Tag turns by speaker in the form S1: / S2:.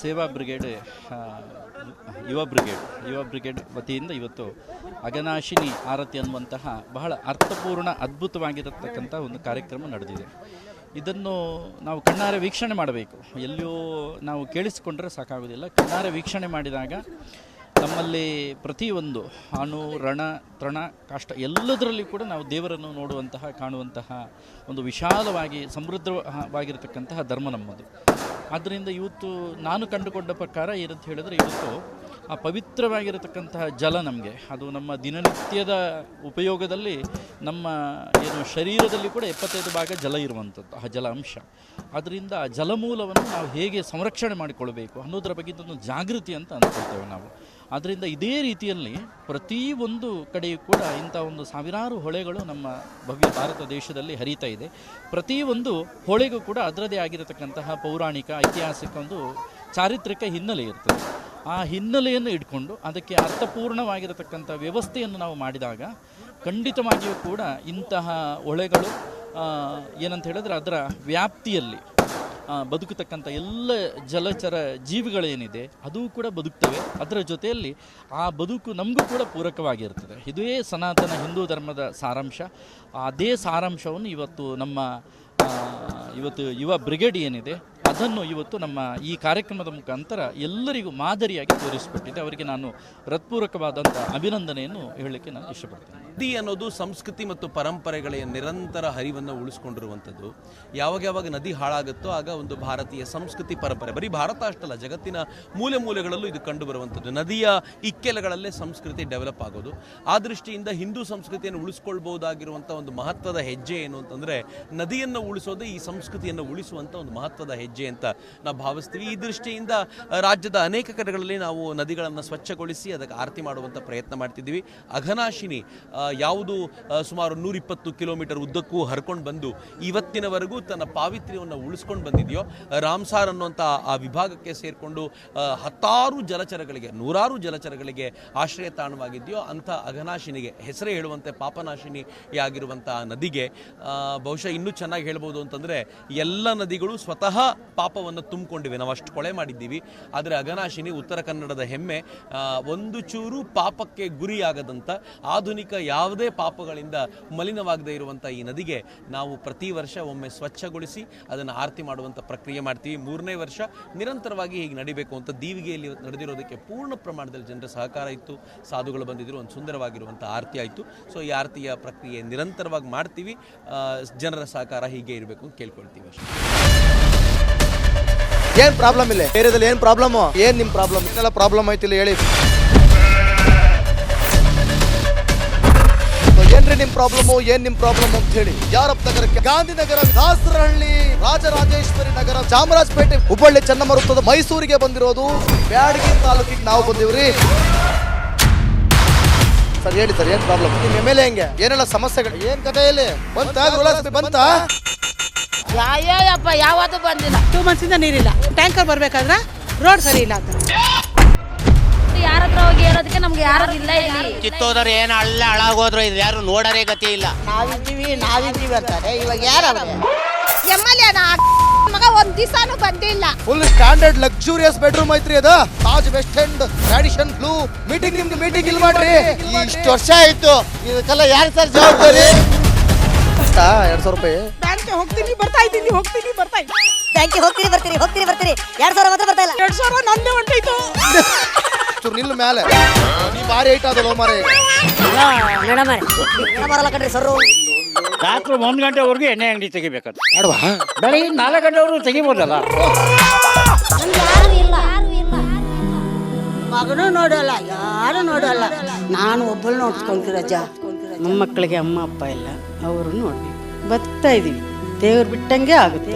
S1: ಸೇವಾ ಬ್ರಿಗೇಡ್ ಯುವ ಬ್ರಿಗೇಡ್ ವತಿಯಿಂದ ಇವತ್ತು ಅಘನಾಶಿನಿ ಆರತಿ ಅನ್ನುವಂತಹ ಬಹಳ ಅರ್ಥಪೂರ್ಣ ಅದ್ಭುತವಾಗಿರತಕ್ಕಂಥ ಒಂದು ಕಾರ್ಯಕ್ರಮ ನಡೆದಿದೆ. ಇದನ್ನು ನಾವು ಕಣ್ಣಾರೆ ವೀಕ್ಷಣೆ ಮಾಡಬೇಕು. ಎಲ್ಲಿಯೂ ನಾವು ಕೇಳಿಸಿಕೊಂಡ್ರೆ ಸಾಕಾಗೋದಿಲ್ಲ. ಕಣ್ಣಾರೆ ವೀಕ್ಷಣೆ ಮಾಡಿದಾಗ ನಮ್ಮಲ್ಲಿ ಪ್ರತಿಯೊಂದು ಅಣು ರಣ ತೃಣ ಕಾಷ್ಟ ಎಲ್ಲದರಲ್ಲಿ ಕೂಡ ನಾವು ದೇವರನ್ನು ನೋಡುವಂತಹ ಕಾಣುವಂತಹ ಒಂದು ವಿಶಾಲವಾಗಿ ಸಮೃದ್ಧವಾಗಿರತಕ್ಕಂತಹ ಧರ್ಮ ನಮ್ಮದು. ಆದ್ದರಿಂದ ಇವತ್ತು ನಾನು ಕಂಡುಕೊಂಡ ಪ್ರಕಾರ ಏನಂತ ಹೇಳಿದ್ರೆ, ಇವತ್ತು ಆ ಪವಿತ್ರವಾಗಿರತಕ್ಕಂತಹ ಜಲ ನಮಗೆ ಅದು ನಮ್ಮ ದಿನನಿತ್ಯದ ಉಪಯೋಗದಲ್ಲಿ ನಮ್ಮ ಏನು ಶರೀರದಲ್ಲಿ ಕೂಡ 75 ಭಾಗ ಜಲ ಇರುವಂಥದ್ದು, ಆ ಜಲ ಅಂಶ. ಅದರಿಂದ ಆ ಜಲಮೂಲವನ್ನು ನಾವು ಹೇಗೆ ಸಂರಕ್ಷಣೆ ಮಾಡಿಕೊಳ್ಬೇಕು ಅನ್ನೋದರ ಬಗ್ಗೆ ಇದೊಂದು ಜಾಗೃತಿ ಅಂತ ಅಂದ್ಕೊಳ್ತೇವೆ ನಾವು. ಆದ್ದರಿಂದ ಇದೇ ರೀತಿಯಲ್ಲಿ ಪ್ರತಿಯೊಂದು ಕಡೆಯೂ ಕೂಡ ಇಂಥ ಒಂದು ಸಾವಿರಾರು ಹೊಳೆಗಳು ನಮ್ಮ ಭವ್ಯ ಭಾರತ ದೇಶದಲ್ಲಿ ಹರಿತಾ ಇದೆ. ಪ್ರತಿಯೊಂದು ಹೊಳೆಗೂ ಕೂಡ ಅದರದೇ ಆಗಿರತಕ್ಕಂತಹ ಪೌರಾಣಿಕ ಐತಿಹಾಸಿಕ ಒಂದು ಚಾರಿತ್ರಿಕ ಹಿನ್ನೆಲೆ ಇರ್ತದೆ. ಆ ಹಿನ್ನೆಲೆಯನ್ನು ಇಟ್ಕೊಂಡು ಅದಕ್ಕೆ ಅರ್ಥಪೂರ್ಣವಾಗಿರತಕ್ಕಂಥ ವ್ಯವಸ್ಥೆಯನ್ನು ನಾವು ಮಾಡಿದಾಗ ಖಂಡಿತವಾಗಿಯೂ ಕೂಡ ಇಂತಹ ಹೊಳೆಗಳು ಏನಂತ ಹೇಳಿದ್ರೆ ಅದರ ವ್ಯಾಪ್ತಿಯಲ್ಲಿ ಬದುಕತಕ್ಕಂಥ ಎಲ್ಲ ಜಲಚರ ಜೀವಿಗಳೇನಿದೆ ಅದು ಕೂಡ ಬದುಕ್ತವೆ. ಅದರ ಜೊತೆಯಲ್ಲಿ ಆ ಬದುಕು ನಮಗೂ ಕೂಡ ಪೂರಕವಾಗಿರ್ತದೆ. ಇದೇ ಸನಾತನ ಹಿಂದೂ ಧರ್ಮದ ಸಾರಾಂಶ. ಅದೇ ಸಾರಾಂಶವನ್ನು ಇವತ್ತು ನಮ್ಮ ಯುವ ಬ್ರಿಗೇಡ್ ಏನಿದೆ ಅದನ್ನು ಇವತ್ತು ನಮ್ಮ ಈ ಕಾರ್ಯಕ್ರಮದ ಮುಖಾಂತರ ಎಲ್ಲರಿಗೂ ಮಾದರಿಯಾಗಿ ತೋರಿಸಿಕೊಟ್ಟಿದೆ. ಅವರಿಗೆ ನಾನು ಹೃತ್ಪೂರ್ವಕವಾದಂಥ ಅಭಿನಂದನೆಯನ್ನು ಹೇಳಲಿಕ್ಕೆ ನಾನು ಇಷ್ಟಪಡ್ತೇನೆ.
S2: ನದಿ ಅನ್ನೋದು ಸಂಸ್ಕೃತಿ ಮತ್ತು ಪರಂಪರೆಗಳ ನಿರಂತರ ಹರಿವನ್ನು ಉಳಿಸ್ಕೊಂಡಿರುವಂಥದ್ದು. ಯಾವಾಗ ನದಿ ಹಾಳಾಗುತ್ತೋ ಆಗ ಒಂದು ಭಾರತೀಯ ಸಂಸ್ಕೃತಿ ಪರಂಪರೆ, ಬರೀ ಭಾರತ ಅಷ್ಟಲ್ಲ ಜಗತ್ತಿನ ಮೂಲೆ ಮೂಲೆಗಳಲ್ಲೂ ಇದು ಕಂಡು ಬರುವಂಥದ್ದು. ನದಿಯ ಇಕ್ಕೆಲಗಳಲ್ಲೇ ಸಂಸ್ಕೃತಿ ಡೆವಲಪ್ ಆಗೋದು. ಆ ದೃಷ್ಟಿಯಿಂದ ಹಿಂದೂ ಸಂಸ್ಕೃತಿಯನ್ನು ಉಳಿಸ್ಕೊಳ್ಬಹುದಾಗಿರುವಂಥ ಒಂದು ಮಹತ್ವದ ಹೆಜ್ಜೆ ಏನು ಅಂತಂದರೆ, ನದಿಯನ್ನು ಉಳಿಸೋದು ಈ ಸಂಸ್ಕೃತಿಯನ್ನು ಉಳಿಸುವಂಥ ಒಂದು ಮಹತ್ವದ ಹೆಜ್ಜೆ ಅಂತ ನಾವು ಭಾವಿಸ್ತೀವಿ. ಈ ದೃಷ್ಟಿಯಿಂದ ರಾಜ್ಯದ ಅನೇಕ ಕಡೆಗಳಲ್ಲಿ ನಾವು ನದಿಗಳನ್ನು ಸ್ವಚ್ಛಗೊಳಿಸಿ ಅದಕ್ಕೆ ಆರತಿ ಮಾಡುವಂಥ ಪ್ರಯತ್ನ ಮಾಡ್ತಿದ್ದೀವಿ. ಅಘನಾಶಿನಿ ಯಾವುದು ಸುಮಾರು 120 ಕಿಲೋಮೀಟರ್ ಉದ್ದಕ್ಕೂ ಹರ್ಕೊಂಡು ಬಂದು ಇವತ್ತಿನವರೆಗೂ ತನ್ನ ಪಾವಿತ್ರ್ಯವನ್ನು ಉಳಿಸ್ಕೊಂಡು ಬಂದಿದೆಯೋ, ರಾಮ್ಸಾರ್ ಅನ್ನುವಂಥ ಆ ವಿಭಾಗಕ್ಕೆ ಸೇರಿಕೊಂಡು ನೂರಾರು ಜಲಚರಗಳಿಗೆ ಆಶ್ರಯ ತಾಣವಾಗಿದೆಯೋ ಅಂಥ ಅಘನಾಶಿನಿಗೆ, ಹೆಸರೇ ಹೇಳುವಂತೆ ಪಾಪನಾಶಿನಿಯಾಗಿರುವಂಥ ನದಿಗೆ ಬಹುಶಃ ಇನ್ನೂ ಚೆನ್ನಾಗಿ ಹೇಳ್ಬೋದು ಅಂತಂದರೆ, ಎಲ್ಲ ನದಿಗಳು ಸ್ವತಃ ಪಾಪವನ್ನು ತುಂಬಿಕೊಂಡಿವೆ. ನಾವು ಅಷ್ಟು ಕೊಳೆ ಮಾಡಿದ್ದೀವಿ. ಆದರೆ ಅಘನಾಶಿನಿ ಉತ್ತರ ಕನ್ನಡದ ಹೆಮ್ಮೆ. ಒಂದು ಚೂರು ಪಾಪಕ್ಕೆ ಗುರಿಯಾಗದಂಥ, ಆಧುನಿಕ ಯಾವುದೇ ಪಾಪಗಳಿಂದ ಮಲಿನವಾಗದೇ ಇರುವಂಥ ಈ ನದಿಗೆ ನಾವು ಪ್ರತಿ ವರ್ಷ ಒಮ್ಮೆ ಸ್ವಚ್ಛಗೊಳಿಸಿ ಅದನ್ನು ಆರತಿ ಮಾಡುವಂಥ ಪ್ರಕ್ರಿಯೆ ಮಾಡ್ತೀವಿ. 3ನೇ ವರ್ಷ ನಿರಂತರವಾಗಿ ಹೀಗೆ ನಡಿಬೇಕು ಅಂತ ದೀವಿಗೆಯಲ್ಲಿ ನಡೆದಿರೋದಕ್ಕೆ ಪೂರ್ಣ ಪ್ರಮಾಣದಲ್ಲಿ ಜನರ ಸಹಕಾರ ಇತ್ತು. ಸಾಧುಗಳು ಬಂದಿದ್ದರು, ಒಂದು ಸುಂದರವಾಗಿರುವಂಥ ಆರತಿ ಆಯಿತು. ಸೊ ಈ ಆರತಿಯ ಪ್ರಕ್ರಿಯೆ ನಿರಂತರವಾಗಿ ಮಾಡ್ತೀವಿ. ಜನರ ಸಹಕಾರ ಹೀಗೆ ಇರಬೇಕು ಅಂತ ಕೇಳ್ಕೊಳ್ತೀವಿ ಅಷ್ಟೇ.
S3: ಏನ್ ಪ್ರಾಬ್ಲಮ್ ಇಲ್ಲ ಏರಿಯಾದಲ್ಲಿ? ಏನ್ ಪ್ರಾಬ್ಲಮ್? ಏನ್ ನಿಮ್ ಪ್ರಾಬ್ಲಮ್? ಇದೆಲ್ಲ ಪ್ರಾಬ್ಲಮ್ ಆಯ್ತಿಲ್ಲ ಹೇಳಿ. ಏನ್ರಿ ನಿಮ್ ಪ್ರಾಬ್ಲಮ್? ಏನ್ ನಿಮ್ ಪ್ರಾಬ್ಲಮ್ ಅಂತ ಹೇಳಿ. ಯಾರಪ್ಪ ನಗರಕ್ಕೆ ಗಾಂಧಿನಗರ, ದಾಸರಹಳ್ಳಿ, ರಾಜರಾಜೇಶ್ವರಿ ನಗರ, ಚಾಮರಾಜಪೇಟೆ, ಹುಬ್ಬಳ್ಳಿ, ಚೆನ್ನಮ್ಮ ವೃತ್ತದ ಮೈಸೂರಿಗೆ ಬಂದಿರೋದು. ಬ್ಯಾಡಗಿ ತಾಲೂಕಿಗೆ ನಾವು ಬಂದಿವ್ರಿ. ಸರ್ ಹೇಳಿ ಸರ್, ಏನ್ ಪ್ರಾಬ್ಲಮ್? ನಿಮ್ ಎಮ್ ಎಲ್ ಎ ಹೆಂಗೆ? ಏನೆಲ್ಲ ಸಮಸ್ಯೆಗಳು? ಏನ್ ಕಥೆ ಇಲ್ಲಿ ಬಂತ?
S4: ಯಾಯಪ್ಪ ಯಾವತ್ತೂ ಬಂದಿಲ್ಲ.
S5: 2 months ಇಂದ ನೀರಿಲ್ಲ. ಟ್ಯಾಂಕರ್ ಬರ್ಬೇಕಾದ್ರೆ ರೋಡ್ ಸರಿ ಇಲ್ಲ ಅಂತ
S4: ಯಾರ ಹತ್ರ ಹೋಗಿ ಹೇಳೋದಕ್ಕೆ ನಮ್ಗೆ ಯಾರು ಇಲ್ಲ. ಇಲ್ಲಿ
S6: ಕಿತ್ತೋದ್ರೆ ಏನು ಹಾಳಾಗೋದ್ರು ಇದು ಯಾರು ನೋಡರೇ ಗತಿ ಇಲ್ಲ.
S5: ನಾವಿದ್ದೀವಿ ಅಂತಾರೆ. ಇವಾಗ ಯಾರು
S4: ಎಮ್ಮೆಲ್ಯೆ ಮಗ ಒಂದ್ ದಿವಸನೂ ಬಂದಿಲ್ಲ.
S3: ಫುಲ್ ಸ್ಟ್ಯಾಂಡರ್ಡ್ ಲಕ್ಸುರಿಯಸ್ ಬೆಡ್ರೂಮ್ ಐತ್ರಿ ಅದು. Taj west end tradition blue. ನಿಮ್ದು ಮೀಟಿಂಗ್ ಇಲ್ಲಿ ಮಾಡ್ರಿ. ಇಷ್ಟು ವರ್ಷ ಆಯ್ತು. ಇದಕ್ಕೆಲ್ಲ ಯಾರು ಸರ್ ಜವಾಬ್ದಾರಿ? 200 ರೂಪಾಯಿ
S5: ಬ್ಯಾಂಕ್ಗೆ ಹೋಗ್ತೀನಿ ಬರ್ತಾ ಇದ್ದೀನಿ.
S7: ಬ್ಯಾಂಕ್ಗೆ ಹೋಗ್ತೀರಿ ಬರ್ತೀರಿ 2000 ಮಾತ್ರ ಬರ್ತಾ ಇಲ್ಲ.
S5: 2000 ನಂದೇ ಹೊಂಟೈತು.
S3: ನಿಲ್ಲು ಮೇಲೆ ನೀ ಬಾರಿ ಐಟ್ ಅದಲ್ಲ ಮಾರೇ.
S7: ಬರಲ್ಲ ಕಣ್ರಿ ಸರ್.
S6: ರಾತ್ರಿ 1 ಗಂಟೆವರೆಗೂ ಎಣ್ಣೆ ಅಂಗಡಿ ತೆಗಿಬೇಕಂತ. ಬೆಳಿಗ್ಗೆ 4 ಗಂಟೆವರೆಗೂ ತೆಗಿಬೋದಲ್ಲ.
S5: ಮಗನೂ ನೋಡಲ್ಲ, ಯಾರು ನೋಡಲ್ಲ. ನಾನು ಒಬ್ಬಳು ನೋಡ್ಕೊಂತೀರಜ್ಜ. ಮೊಮ್ಮಕ್ಕಳಿಗೆ ಅಮ್ಮ ಅಪ್ಪ ಇಲ್ಲ, ಅವರು ನೋಡ್ಬೇಕು. ಬರ್ತಾ ಇದೀವಿ. ದೇವ್ರು ಬಿಟ್ಟಂಗೆ ಆಗುತ್ತೆ.